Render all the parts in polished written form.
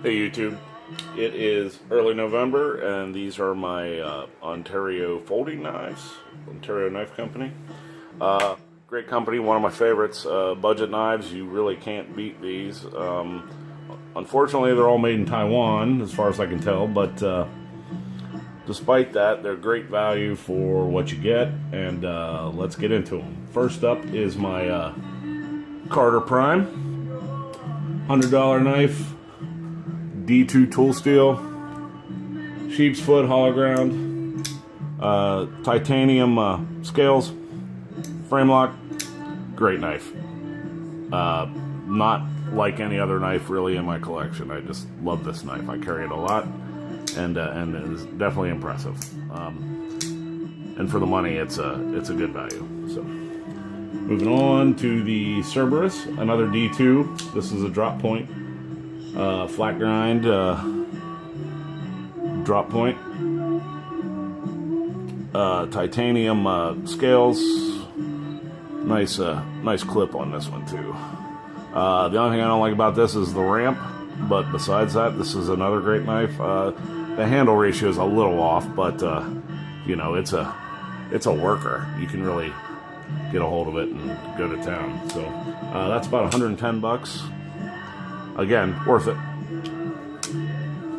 Hey YouTube, it is early November and these are my Ontario folding knives, Ontario Knife Company. Great company, one of my favorites. Budget knives, you really can't beat these. Unfortunately they're all made in Taiwan as far as I can tell, but despite that they're great value for what you get, and let's get into them. First up is my Carter Prime $100 knife. D2 tool steel, sheep's foot hollow ground, titanium scales, frame lock. Great knife. Not like any other knife really in my collection. I just love this knife. I carry it a lot, and it is definitely impressive. And for the money, it's a good value. So, moving on to the Cerberus, another D2. This is a drop point. Flat grind drop point, titanium scales. Nice clip on this one too. The only thing I don't like about this is the ramp, but besides that, this is another great knife. The handle ratio is a little off, but you know, it's a worker. You can really get a hold of it and go to town. So that's about 110 bucks. Again, worth it.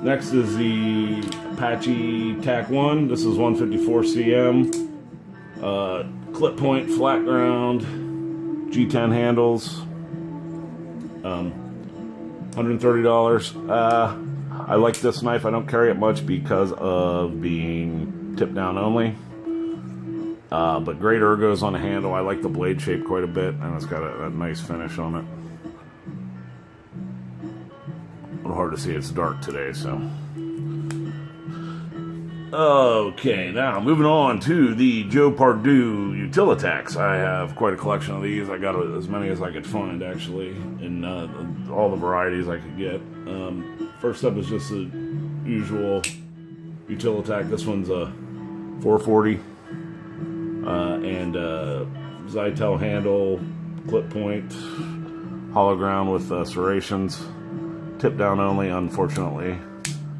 Next is the Apache TAC 1. This is 154 cm. Clip point, flat ground, G10 handles. $130. I like this knife. I don't carry it much because of being tip down only. But great ergos on the handle. I like the blade shape quite a bit, and it's got a nice finish on it. A little hard to see, it's dark today, so. Okay, now moving on to the Joe Pardue Utilitacs. I have quite a collection of these. I got as many as I could find, actually, in all the varieties I could get. First up is just the usual Utilitac. This one's a 440 and Zytel handle, clip point, hollow ground with serrations. Tip down only, unfortunately.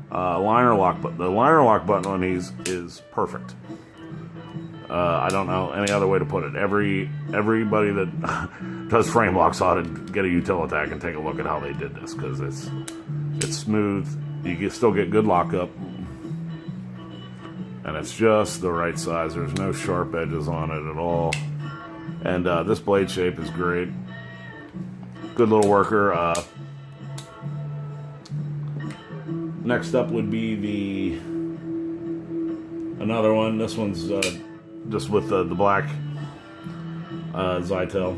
Liner lock, but the liner lock button on these is perfect. I don't know any other way to put it. Everybody that does frame locks ought to get a Utilitac and take a look at how they did this, because it's smooth. You can still get good lockup, and it's just the right size. There's no sharp edges on it at all, and this blade shape is great. Good little worker. Next up would be another one. This one's just with the black Zytel.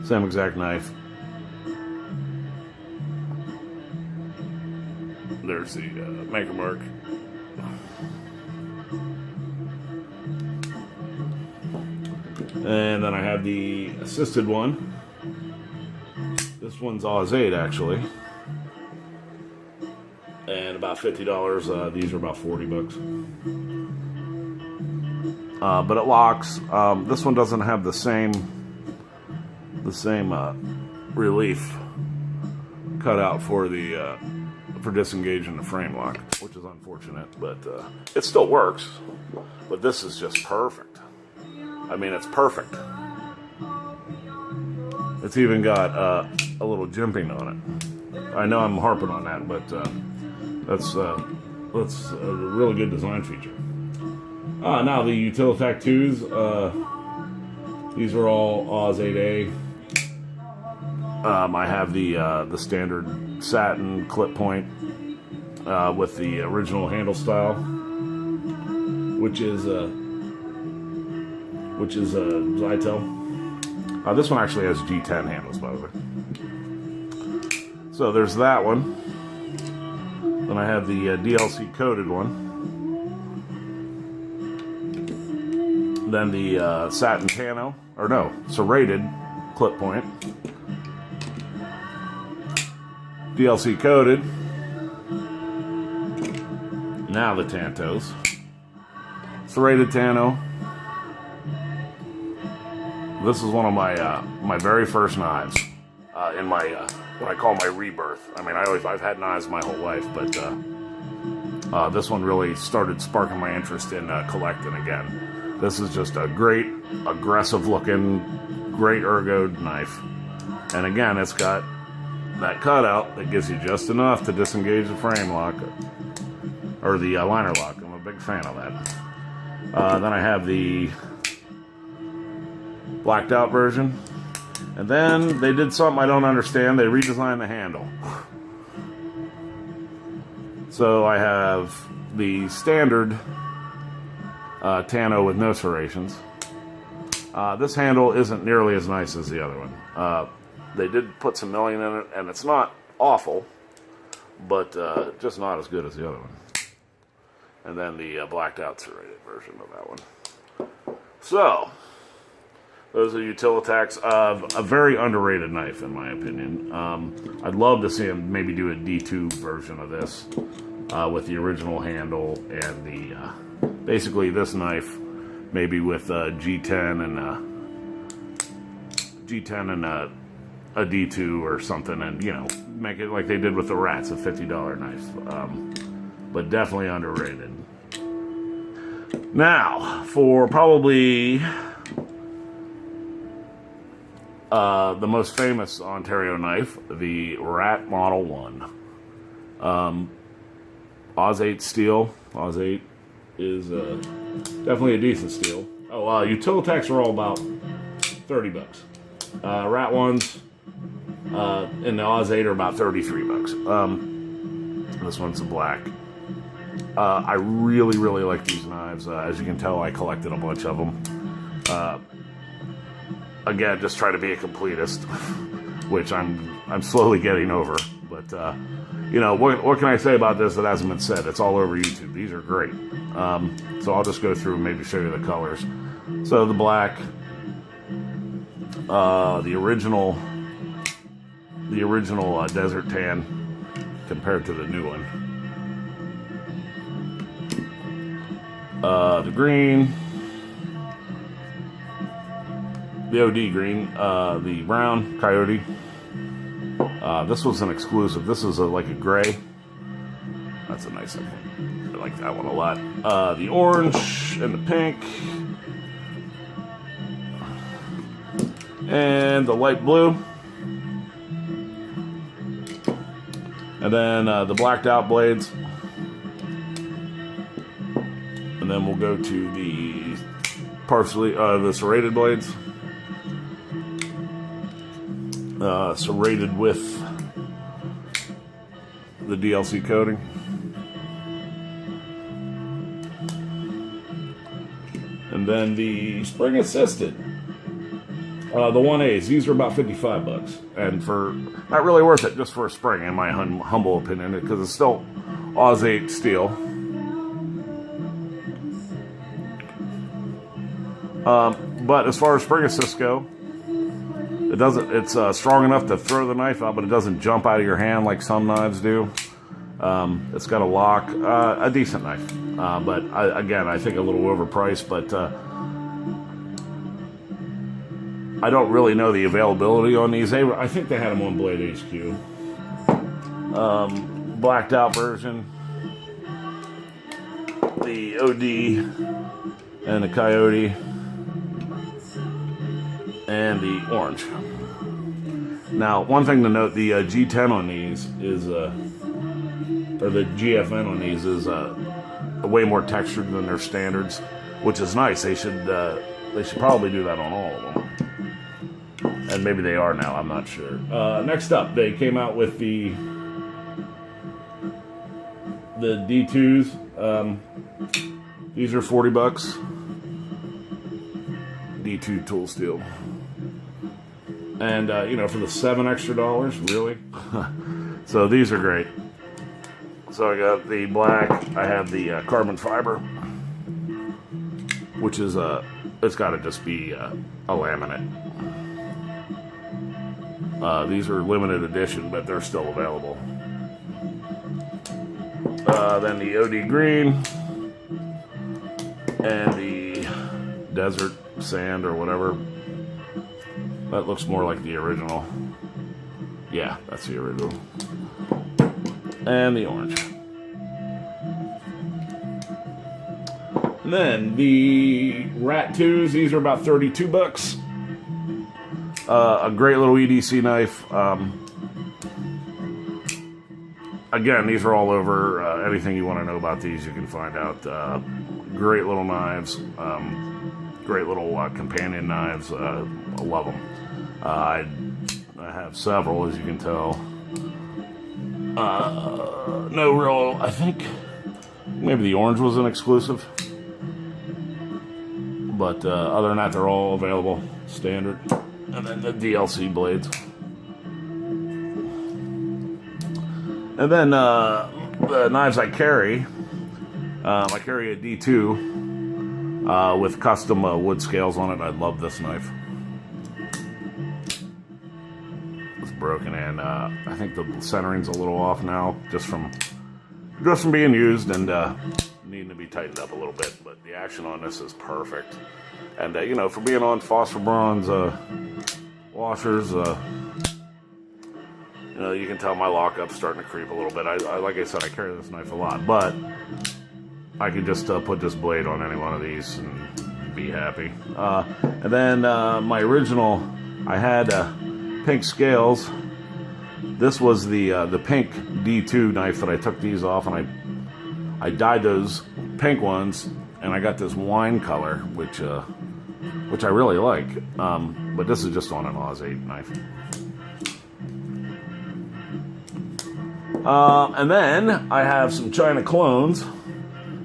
Same exact knife. There's the maker mark. And then I have the assisted one. This one's Oz 8 actually. And about $50. These are about 40 bucks. But it locks. This one doesn't have the same relief cut out for the for disengaging the frame lock, which is unfortunate. But it still works. But this is just perfect. I mean, it's perfect. It's even got a little jimping on it. I know I'm harping on that, but that's a really good design feature. Now the Utilitac 2s. These are all Oz 8A. I have the standard satin clip point with the original handle style, which is Zytel. This one actually has G10 handles, by the way. So there's that one. Then I have the DLC coated one. Then the satin Tano, or no, serrated clip point. DLC coated. Now the Tantos. Serrated Tano. This is one of my my very first knives. in my what I call my rebirth. I mean, I've had knives my whole life, but this one really started sparking my interest in collecting again. This is just a great, aggressive-looking, great ergoed knife, and again, it's got that cutout that gives you just enough to disengage the frame lock or the liner lock. I'm a big fan of that. Then I have the blacked out version. And then they did something I don't understand. They redesigned the handle. So I have the standard Tano with no serrations. This handle isn't nearly as nice as the other one. They did put some milling in it, and it's not awful, but just not as good as the other one. And then the blacked out serrated version of that one. So those are Utilitacs of a very underrated knife, in my opinion. I'd love to see him maybe do a D2 version of this with the original handle and the basically this knife, maybe with G10 and a D2 or something, and make it like they did with the Rats, a $50 knife. But definitely underrated. Now for probably the most famous Ontario knife, the Rat Model 1. Oz 8 steel. Oz 8 is definitely a decent steel. Oh, Utilitacs are all about $30. Rat ones and the Oz 8 are about $33. This one's a black. I really, really like these knives. As you can tell, I collected a bunch of them. Again, just try to be a completist, which I'm slowly getting over. But what can I say about this that hasn't been said? It's all over YouTube. These are great. So I'll just go through and maybe show you the colors. So the black, the original desert tan compared to the new one. The green. The OD green, the brown coyote. This was an exclusive. This is like a gray. That's a nice one. I like that one a lot. The orange and the pink. And the light blue. And then the blacked out blades. And then we'll go to the the serrated blades. Serrated with the DLC coating. And then the spring assisted. The 1As. These are about $55. And for not really worth it just for a spring, in my humble opinion, because it's still Oz 8 steel. But as far as spring assists go, it's strong enough to throw the knife out, but it doesn't jump out of your hand like some knives do. It's got a lock, a decent knife. But again, I think a little overpriced, but I don't really know the availability on these. I think they had them on Blade HQ. Blacked out version. The OD and the coyote. And the orange. Now, one thing to note, the G10 on these is, or the GFN on these is way more textured than their standards, which is nice. They should probably do that on all of them. And maybe they are now, I'm not sure. Next up, they came out with the D2s. These are $40. D2 tool steel. And, for the $7 extra, really? So these are great. So I got the black, I have the carbon fiber, which is, it's got to just be a laminate. These are limited edition, but they're still available. Then the OD green, and the desert sand or whatever. That looks more like the original. Yeah, that's the original. And the orange. And then the Rat 2s, these are about 32 bucks. A great little EDC knife. Again, these are all over. Anything you want to know about these, you can find out. Great little knives. Great little companion knives. I love them. I have several, as you can tell. No real, I think maybe the orange was an exclusive. But other than that, they're all available, standard. And then the DLC blades. And then the knives I carry a D2 with custom wood scales on it. I love this knife. It's broken, and I think the centering's a little off now, just from being used and needing to be tightened up a little bit. But the action on this is perfect, and you know, for being on phosphor bronze washers, you know, you can tell my lockup's starting to creep a little bit. I like I said, I carry this knife a lot, but I could just put this blade on any one of these and be happy. And then my original, I had pink scales. This was the pink D2 knife that I took these off, and I dyed those pink ones, and I got this wine color, which I really like. But this is just on an Oz 8 knife. And then I have some China clones.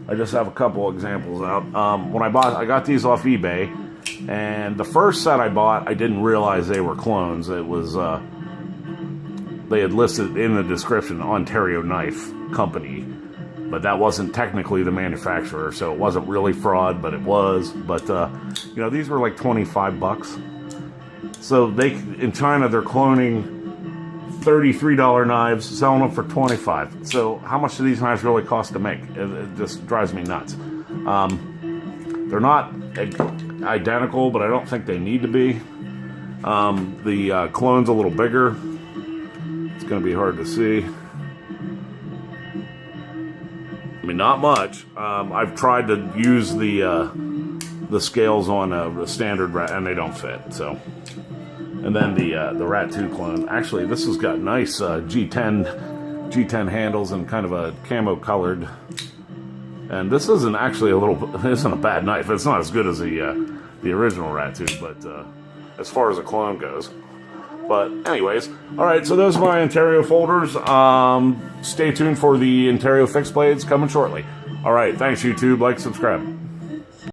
I just have a couple examples out. When I got these off eBay, and the first set I bought, I didn't realize they were clones. It was they had listed in the description Ontario Knife Company, but that wasn't technically the manufacturer, so it wasn't really fraud, but it was. But you know, these were like 25 bucks. So in China they're cloning $33 knives, selling them for 25. So how much do these knives really cost to make? It just drives me nuts. They're not identical, but I don't think they need to be. The clone's a little bigger. It's going to be hard to see. I mean, not much. I've tried to use the scales on a standard rat, and they don't fit. So. And then the Rat 2 clone. Actually, this has got nice G10 handles and kind of a camo colored. And this isn't actually isn't a bad knife. It's not as good as the original Rat 2, but as far as a clone goes. But anyways, all right. So those are my Ontario folders. Stay tuned for the Ontario fixed blades coming shortly. All right. Thanks, YouTube. Like, subscribe.